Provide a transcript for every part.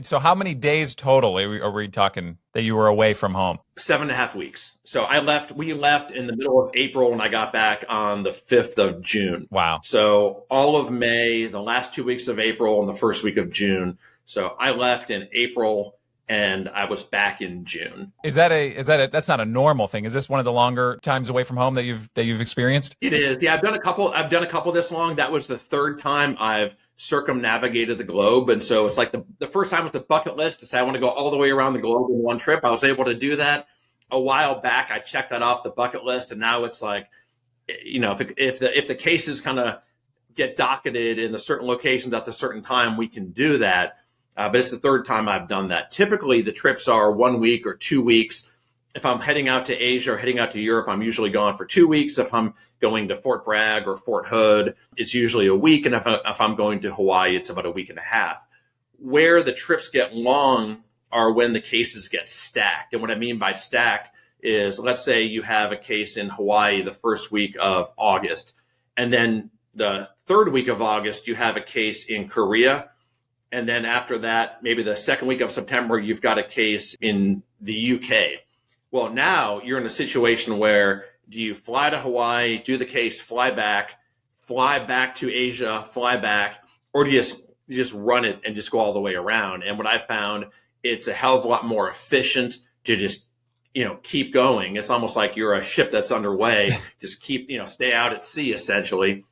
So how many days total are we talking that you were away from home? 7.5 weeks. So we left in the middle of April and I got back on the 5th of June. Wow. So all of May, the last 2 weeks of April and the first week of June. So I left in April and I was back in June. That's not a normal thing. Is this one of the longer times away from home that you've experienced? It is. Yeah, I've done a couple this long. That was the third time I've circumnavigated the globe. And so it's like the first time was the bucket list to say I want to go all the way around the globe in one trip. I was able to do that a while back. I checked that off the bucket list, and now it's like, if the cases kind of get docketed in the certain locations at the certain time, we can do that. But it's the third time I've done that. Typically, the trips are 1 week or 2 weeks. If I'm heading out to Asia or heading out to Europe, I'm usually gone for 2 weeks. If I'm going to Fort Bragg or Fort Hood, it's usually a week. And if I'm going to Hawaii, it's about a week and a half. Where the trips get long are when the cases get stacked. And what I mean by stacked is, let's say you have a case in Hawaii the first week of August, and then the third week of August, you have a case in Korea. And then after that, maybe the second week of September, you've got a case in the UK. Well, now you're in a situation where, do you fly to Hawaii, do the case, fly back to Asia, fly back, or do you just run it and just go all the way around? And what I found, it's a hell of a lot more efficient to just, keep going. It's almost like you're a ship that's underway, just stay out at sea, essentially.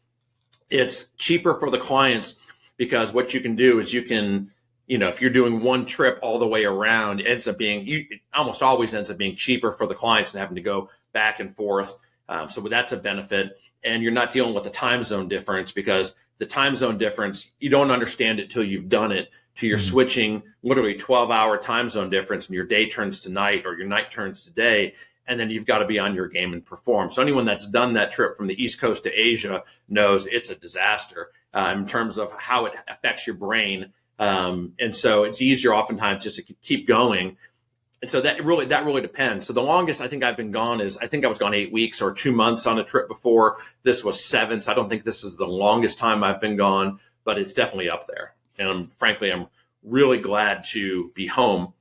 It's cheaper for the clients because what you can do is you can, if you're doing one trip all the way around, it almost always ends up being cheaper for the clients than having to go back and forth. So that's a benefit. And you're not dealing with the time zone difference, because the time zone difference, you don't understand it till you've done it, till you're switching literally 12-hour time zone difference and your day turns to night or your night turns to day. And then you've got to be on your game and perform. So anyone that's done that trip from the East Coast to Asia knows it's a disaster in terms of how it affects your brain. And so it's easier oftentimes just to keep going. And so that really depends. So the longest I think I've been gone I think I was gone 8 weeks or 2 months on a trip before. This was 7. So I don't think this is the longest time I've been gone, but it's definitely up there. And frankly, I'm really glad to be home.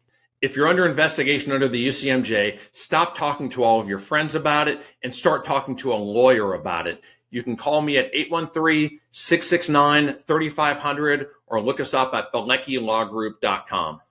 If you're under investigation under the UCMJ, stop talking to all of your friends about it and start talking to a lawyer about it. You can call me at 813-669-3500 or look us up at bileckilawgroup.com.